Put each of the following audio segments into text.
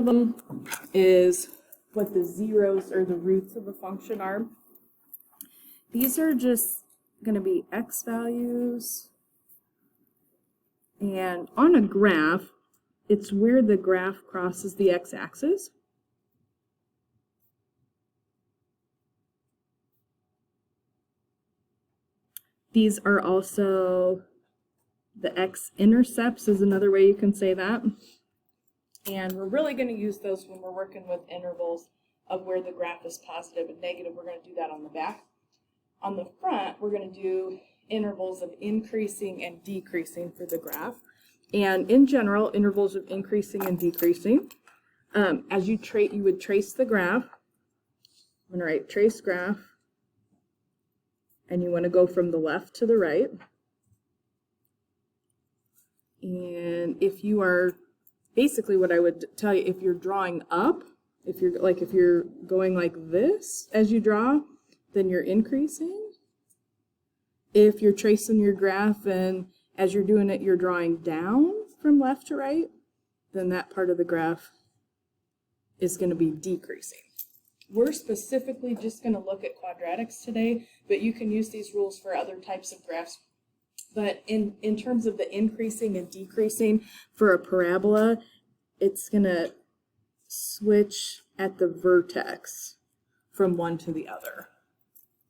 of them is what the zeros or the roots of a function are. These are just going to be x values. And on a graph, it's where the graph crosses the x-axis. These are also the x-intercepts is another way you can say that. And we're really going to use those when we're working with intervals of where the graph is positive and negative. We're going to do that on the back. On the front, we're going to do intervals of increasing and decreasing for the graph. And in general, intervals of increasing and decreasing. As you would trace the graph. I'm going to write trace graph. And you want to go from the left to the right. And if you are, basically what I would tell you, if you're drawing up, if you're going like this as you draw, then you're increasing. If you're tracing your graph and as you're doing it, you're drawing down from left to right, then that part of the graph is going to be decreasing. We're specifically just going to look at quadratics today, but you can use these rules for other types of graphs. But in terms of the increasing and decreasing for a parabola, it's going to switch at the vertex from one to the other.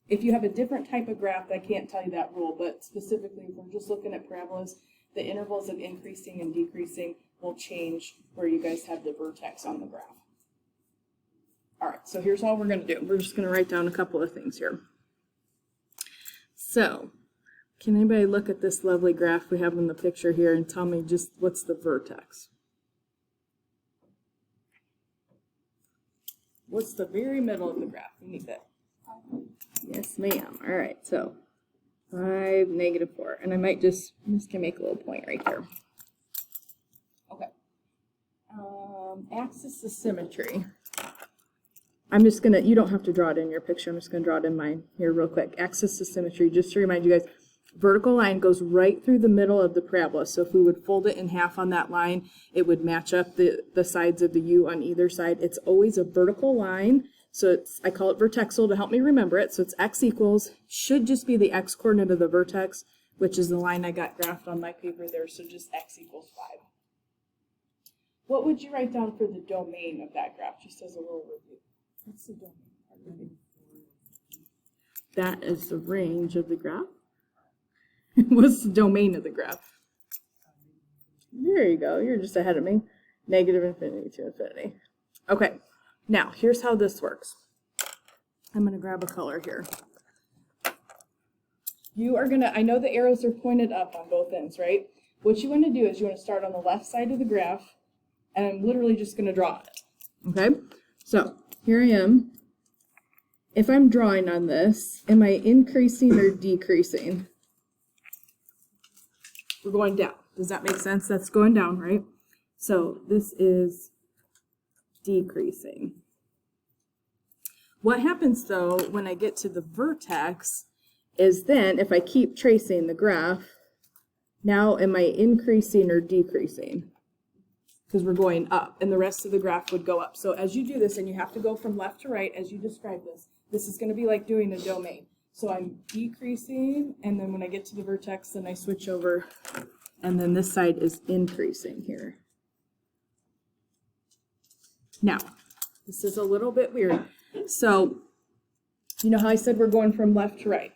If you have a different type of graph, I can't tell you that rule, but specifically if we're just looking at parabolas, the intervals of increasing and decreasing will change where you guys have the vertex on the graph. All right, so here's all we're going to do. We're just going to write down a couple of things here. So, can anybody look at this lovely graph we have in the picture here and tell me just what's the vertex? What's the very middle of the graph? We need that. Yes, ma'am. All right, so 5, -4. And I'm just going to make a little point right here. Okay. Axis of symmetry. I'm just going to, you don't have to draw it in your picture. I'm just going to draw it in mine here real quick. Axis of symmetry, just to remind you guys, vertical line goes right through the middle of the parabola. So if we would fold it in half on that line, it would match up the sides of the U on either side. It's always a vertical line. So I call it vertexal to help me remember it. So it's x equals, should just be the x coordinate of the vertex, which is the line I got graphed on my paper there. So just x equals 5. What would you write down for the domain of that graph, just as a little review? What's the domain? That is the range of the graph. What's the domain of the graph? There you go. You're just ahead of me. Negative infinity to infinity. Okay. Now, here's how this works. I'm going to grab a color here. You are going to, I know the arrows are pointed up on both ends, right? What you want to do is you want to start on the left side of the graph, and I'm literally just going to draw it. Okay? So, here I am. If I'm drawing on this, am I increasing or decreasing? We're going down. Does that make sense? That's going down, right? So this is decreasing. What happens though when I get to the vertex is then if I keep tracing the graph, now am I increasing or decreasing? Because we're going up and the rest of the graph would go up. So as you do this, and you have to go from left to right as you describe this, this is going to be like doing a domain. So I'm decreasing, and then when I get to the vertex, then I switch over, and then this side is increasing here. Now, this is a little bit weird. So, you know how I said we're going from left to right?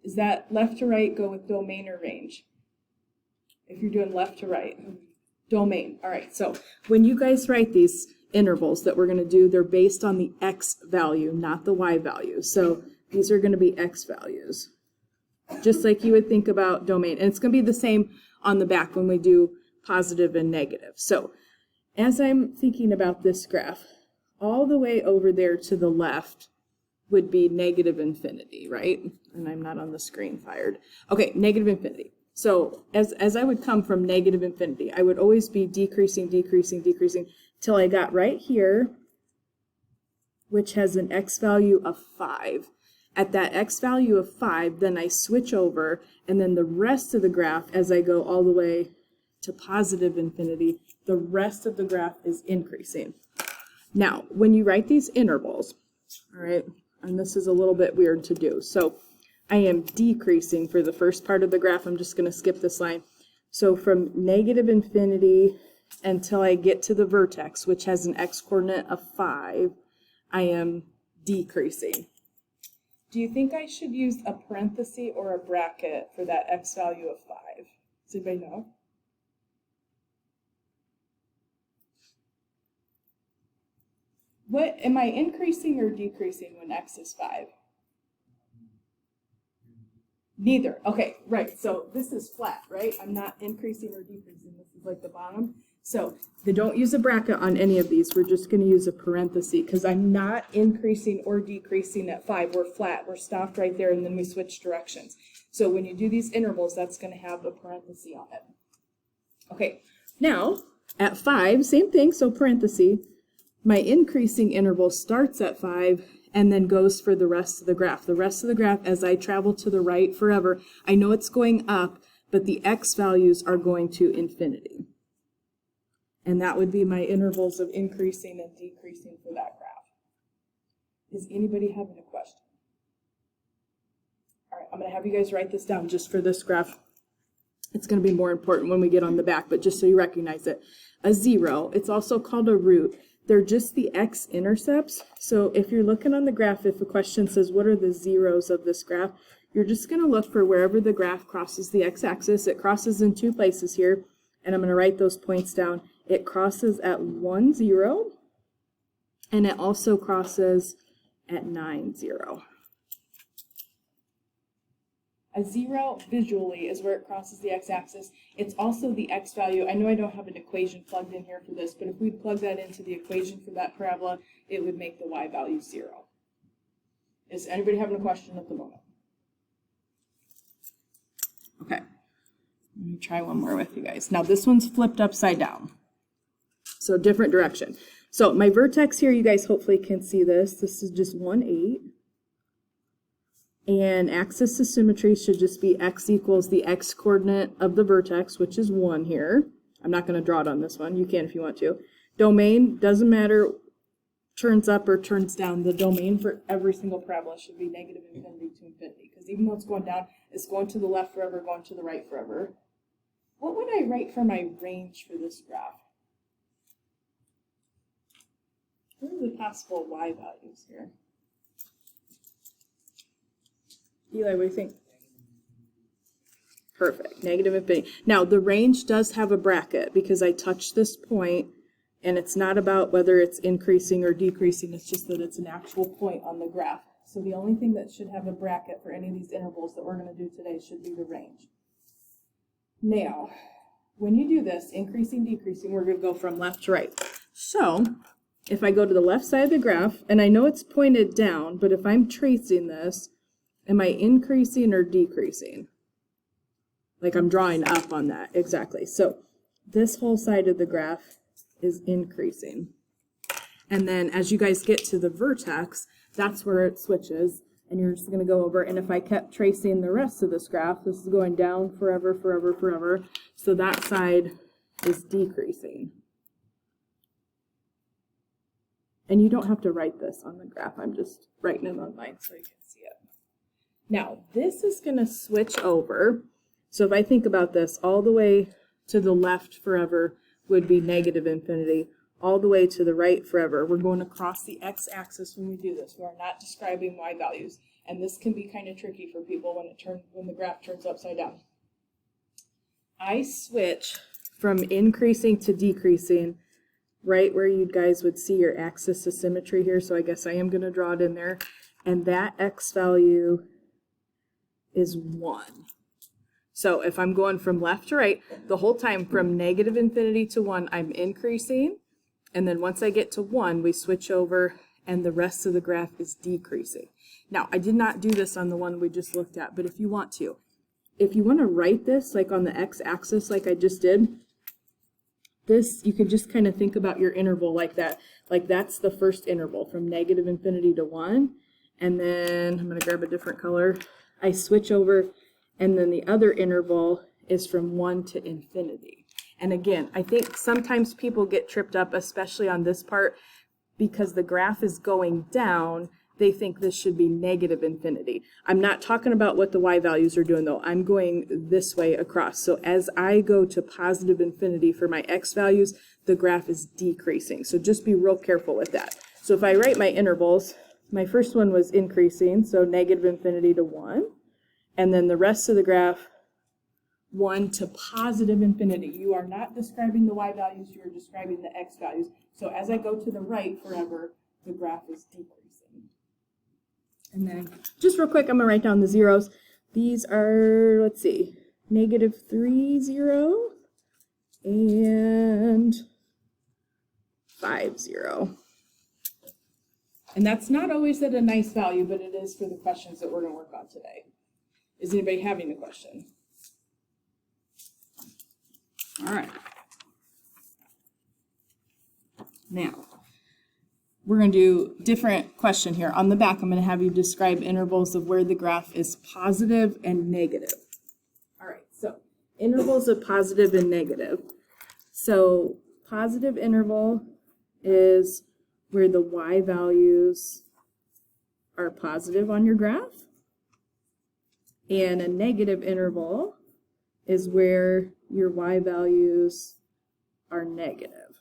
Is that left to right go with domain or range? If you're doing left to right, domain. All right, so when you guys write these intervals that we're going to do, they're based on the x value, not the y value. So these are going to be x values, just like you would think about domain. And it's going to be the same on the back when we do positive and negative. So as I'm thinking about this graph, all the way over there to the left would be negative infinity, right? And I'm not on the screen fired. Okay, negative infinity. So as I would come from negative infinity, I would always be decreasing, decreasing, decreasing, till I got right here, which has an x value of 5. At that x value of 5, then I switch over, and then the rest of the graph, as I go all the way to positive infinity, the rest of the graph is increasing. Now, when you write these intervals, all right, and this is a little bit weird to do. So I am decreasing for the first part of the graph. I'm just going to skip this line. So from negative infinity until I get to the vertex, which has an x-coordinate of 5, I am decreasing. Do you think I should use a parenthesis or a bracket for that x value of 5? Does anybody know? What am I increasing or decreasing when x is 5? Neither. Okay, right. So this is flat, right? I'm not increasing or decreasing. This is like the bottom. So don't use a bracket on any of these. We're just going to use a parenthesis because I'm not increasing or decreasing at 5. We're flat. We're stopped right there, and then we switch directions. So when you do these intervals, that's going to have a parenthesis on it. Okay, now at 5, same thing, so parenthesis. My increasing interval starts at 5 and then goes for the rest of the graph. The rest of the graph, as I travel to the right forever, I know it's going up, but the x values are going to infinity. And that would be my intervals of increasing and decreasing for that graph. Is anybody having a question? All right, I'm going to have you guys write this down just for this graph. It's going to be more important when we get on the back, but just so you recognize it. A 0, it's also called a root. They're just the x-intercepts. So if you're looking on the graph, if a question says, what are the zeros of this graph? You're just going to look for wherever the graph crosses the x-axis. It crosses in 2 places here, and I'm going to write those points down. It crosses at 1, 0, and it also crosses at 9, 0. A 0 visually is where it crosses the x-axis. It's also the x value. I know I don't have an equation plugged in here for this, but if we plug that into the equation for that parabola, it would make the y value 0. Is anybody having a question at the moment? Okay, let me try one more with you guys. Now this one's flipped upside down, so different direction. So my vertex here, you guys hopefully can see this. This is just 1, 8. And axis of symmetry should just be x equals the x-coordinate of the vertex, which is 1 here. I'm not going to draw it on this one. You can if you want to. Domain, doesn't matter, turns up or turns down. The domain for every single parabola should be negative infinity to infinity, because even though it's going down, it's going to the left forever, going to the right forever. What would I write for my range for this graph? What are the possible y values here? Eli, what do you think? Perfect, negative infinity. Now, the range does have a bracket because I touched this point, and it's not about whether it's increasing or decreasing, it's just that it's an actual point on the graph. So the only thing that should have a bracket for any of these intervals that we're going to do today should be the range. Now, when you do this, increasing, decreasing, we're going to go from left to right. So, if I go to the left side of the graph, and I know it's pointed down, but if I'm tracing this, am I increasing or decreasing? Like I'm drawing up on that, exactly. So this whole side of the graph is increasing. And then as you guys get to the vertex, that's where it switches, and you're just gonna go over, and if I kept tracing the rest of this graph, this is going down forever, forever, forever. So that side is decreasing. And you don't have to write this on the graph, I'm just writing it on mine so you can see it. Now, this is going to switch over. So if I think about this, all the way to the left forever would be negative infinity. All the way to the right forever, we're going to cross the x-axis when we do this. We're not describing y values. And this can be kind of tricky for people when the graph turns upside down. I switch from increasing to decreasing right where you guys would see your axis of symmetry here. So I guess I am going to draw it in there. And that x value is 1. So if I'm going from left to right, the whole time from negative infinity to 1, I'm increasing. And then once I get to 1, we switch over and the rest of the graph is decreasing. Now, I did not do this on the one we just looked at, but if you want to write this like on the x-axis like I just did, this, you could just kind of think about your interval like that. Like that's the first interval from negative infinity to 1. And then I'm going to grab a different color. I switch over, and then the other interval is from 1 to infinity. And again, I think sometimes people get tripped up, especially on this part, because the graph is going down, they think this should be negative infinity. I'm not talking about what the y values are doing though. I'm going this way across. So as I go to positive infinity for my x values, the graph is decreasing. So just be real careful with that. So if I write my intervals, my first one was increasing, so negative infinity to 1. And then the rest of the graph, 1 to positive infinity. You are not describing the y values, you are describing the x values. So as I go to the right forever, the graph is decreasing. And then, just real quick, I'm going to write down the zeros. These are, let's see, -3, 0, and 5, 0. And that's not always at a nice value, but it is for the questions that we're going to work on today. Is anybody having a question? All right. Now, we're going to do a different question here. On the back, I'm going to have you describe intervals of where the graph is positive and negative. All right, so intervals of positive and negative. So positive interval is where the y values are positive on your graph. And a negative interval is where your y values are negative.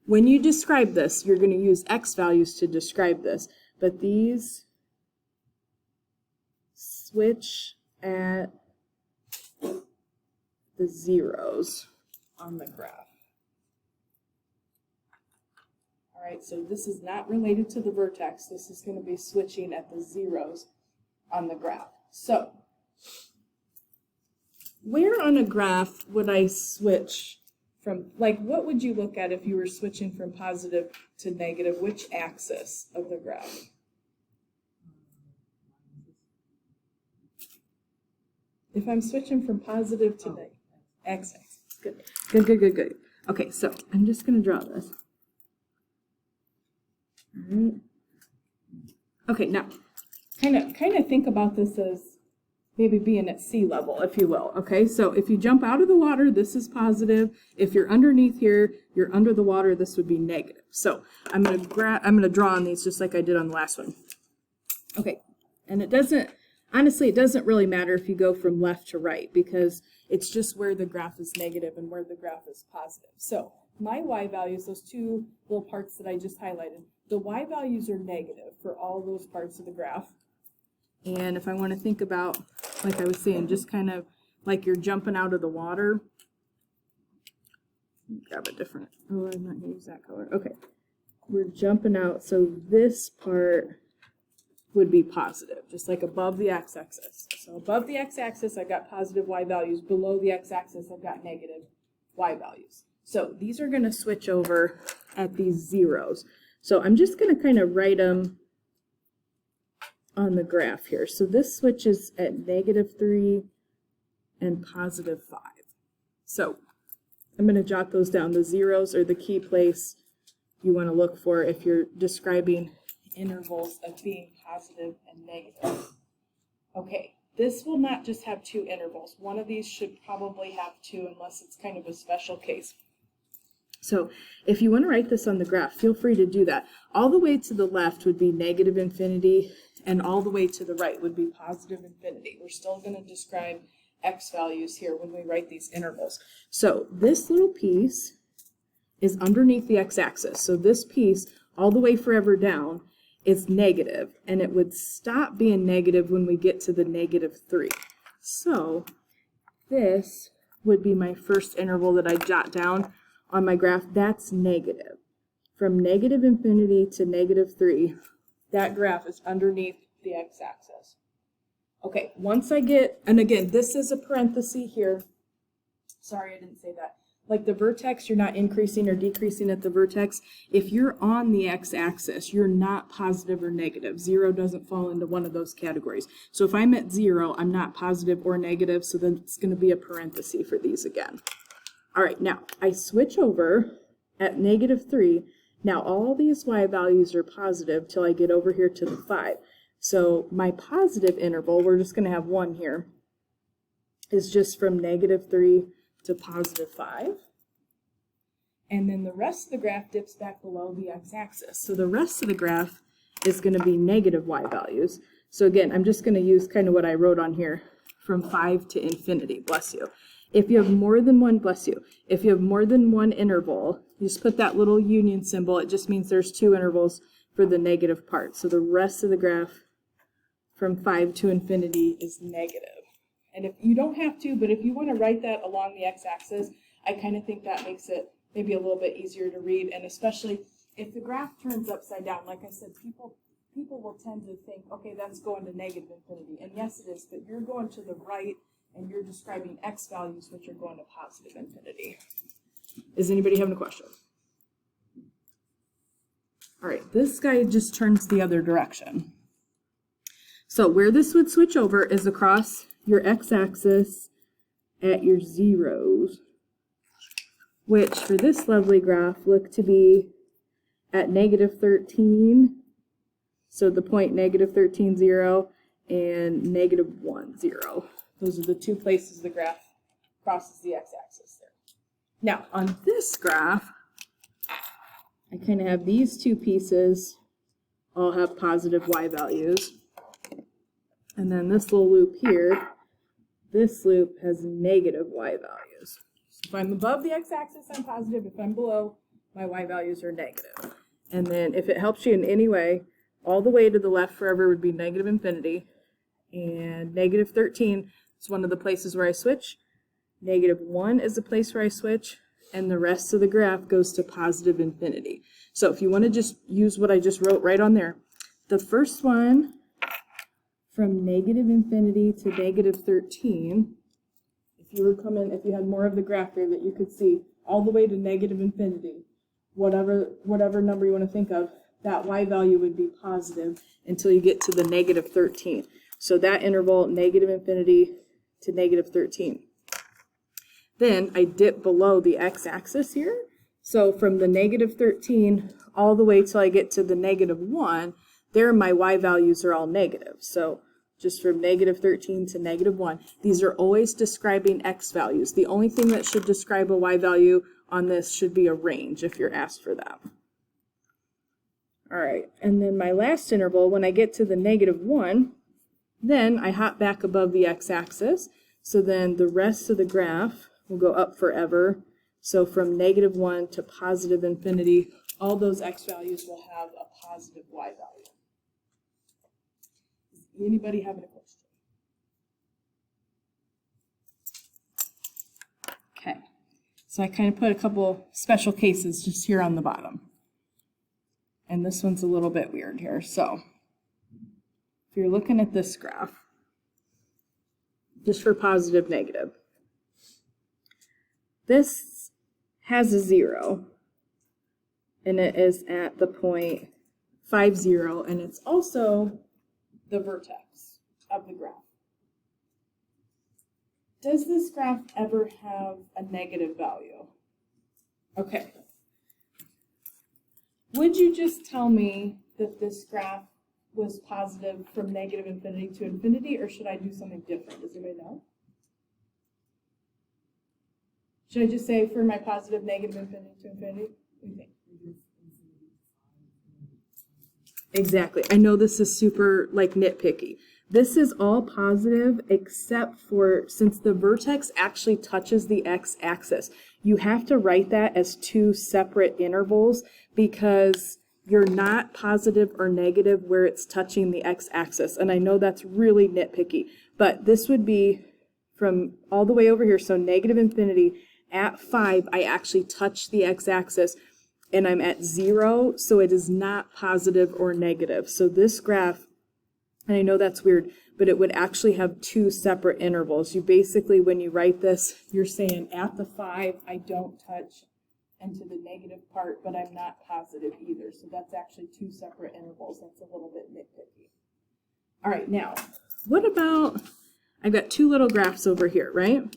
When you describe this, you're going to use x values to describe this, but these switch at the zeros on the graph. All right, so this is not related to the vertex. This is going to be switching at the zeros on the graph. So, where on a graph would I switch from, like, what would you look at if you were switching from positive to negative? Which axis of the graph? If I'm switching from positive to negative, x-axis. Good, good, good, good, good. Okay, so I'm just going to draw this. All right. Okay, now, kind of think about this as maybe being at sea level, if you will. Okay, so if you jump out of the water, this is positive. If you're underneath here, you're under the water, this would be negative. So I'm gonna draw on these just like I did on the last one. Okay, and honestly, it doesn't really matter if you go from left to right, because it's just where the graph is negative and where the graph is positive. So my y values, those two little parts that I just highlighted, the y values are negative for all those parts of the graph. And if I want to think about, like I was saying, just kind of like you're jumping out of the water. Grab a different, oh, I'm not going to use that color. Okay, we're jumping out, so this part would be positive, just like above the x-axis. So above the x-axis, I've got positive y values. Below the x-axis, I've got negative y values. So these are going to switch over at these zeros. So I'm just going to kind of write them on the graph here. So this switches at -3 and +5. So I'm going to jot those down. The zeros are the key place you want to look for if you're describing intervals of being positive and negative. Okay, this will not just have two intervals. One of these should probably have two unless it's kind of a special case. So if you want to write this on the graph, feel free to do that. All the way to the left would be negative infinity, and all the way to the right would be positive infinity. We're still going to describe x values here when we write these intervals. So this little piece is underneath the x-axis. So this piece, all the way forever down, is negative, and it would stop being negative when we get to the -3. So this would be my first interval that I jot down on my graph. That's negative. From negative infinity to -3, that graph is underneath the x-axis. Okay, once I get, and again, this is a parenthesis here. Sorry, I didn't say that. Like the vertex, you're not increasing or decreasing at the vertex. If you're on the x-axis, you're not positive or negative. 0 doesn't fall into one of those categories. So if I'm at 0, I'm not positive or negative, so then it's going to be a parenthesis for these again. All right, now I switch over at -3. Now all these y values are positive till I get over here to the 5. So my positive interval, we're just going to have one here, is just from -3 to +5. And then the rest of the graph dips back below the x-axis. So the rest of the graph is going to be negative y values. So again, I'm just going to use kind of what I wrote on here, from 5 to infinity, bless you. If you have more than one, bless you, if you have more than one interval, you just put that little union symbol. It just means there's 2 intervals for the negative part. So the rest of the graph from 5 to infinity is negative. And if you don't have to, but if you want to write that along the x-axis, I kind of think that makes it maybe a little bit easier to read, and especially if the graph turns upside down, like I said, people will tend to think, okay, that's going to negative infinity. And yes, it is, but you're going to the right, and you're describing x values, which are going to positive infinity. Is anybody having a question? All right, this guy just turns the other direction. So where this would switch over is across your x-axis at your zeros, which for this lovely graph look to be at -13, so the point -13, 0, and -1, 0. Those are the 2 places the graph crosses the x-axis there. Now, on this graph, I kind of have these 2 pieces all have positive y values. And then this little loop here, this loop has negative y values. If I'm above the x-axis, I'm positive. If I'm below, my y values are negative. And then if it helps you in any way, all the way to the left forever would be negative infinity. And -13 is one of the places where I switch. -1 is the place where I switch. And the rest of the graph goes to positive infinity. So if you want to just use what I just wrote right on there, the first one from negative infinity to -13, if you had more of the graph there that you could see, all the way to negative infinity, whatever number you want to think of, that y value would be positive until you get to the -13. So that interval, negative infinity to -13. Then I dip below the x-axis here. So from the -13 all the way till I get to the -1, there my y values are all negative. So just from -13 to -1, these are always describing x values. The only thing that should describe a y value on this should be a range if you're asked for that. All right, and then my last interval, when I get to the -1, then I hop back above the x-axis. So then the rest of the graph will go up forever. So from -1 to positive infinity, all those x values will have a positive y value. Does anybody have any question? Okay, so I kind of put a couple special cases just here on the bottom. And this one's a little bit weird here. So if you're looking at this graph, just for positive, negative, this has a 0, and it is at the point 5, 0, and it's also the vertex of the graph. Does this graph ever have a negative value? Okay. Would you just tell me that this graph was positive from negative infinity to infinity, or should I do something different? Does anybody know? Should I just say for my positive, negative infinity to infinity? What do you think? Exactly. I know this is super nitpicky. This is all positive except for, since the vertex actually touches the x-axis, you have to write that as 2 separate intervals because you're not positive or negative where it's touching the x-axis. And I know that's really nitpicky, but this would be from all the way over here. So negative infinity at 5, I actually touch the x-axis, and I'm at 0, so it is not positive or negative. So this graph, and I know that's weird, but it would actually have 2 separate intervals. You basically, when you write this, you're saying at the 5, I don't touch into the negative part, but I'm not positive either. So that's actually 2 separate intervals. That's a little bit nitpicky. All right, now, what about, I've got 2 little graphs over here, right?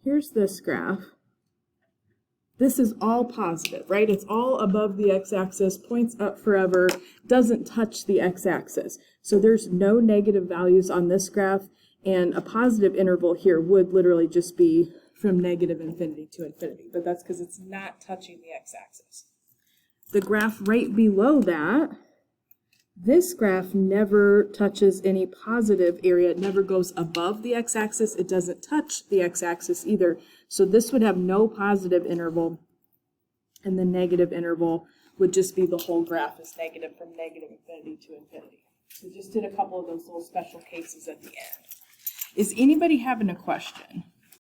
Here's this graph. This is all positive, right? It's all above the x-axis, points up forever, doesn't touch the x-axis. So there's no negative values on this graph, And a positive interval here would literally just be from negative infinity to infinity, but that's because it's not touching the x-axis. The graph right below that, this graph never touches any positive area. It never goes above the x-axis. It doesn't touch the x-axis either. So this would have no positive interval, and the negative interval would just be the whole graph is negative from negative infinity to infinity. So just did a couple of those little special cases at the end. Is anybody having a question?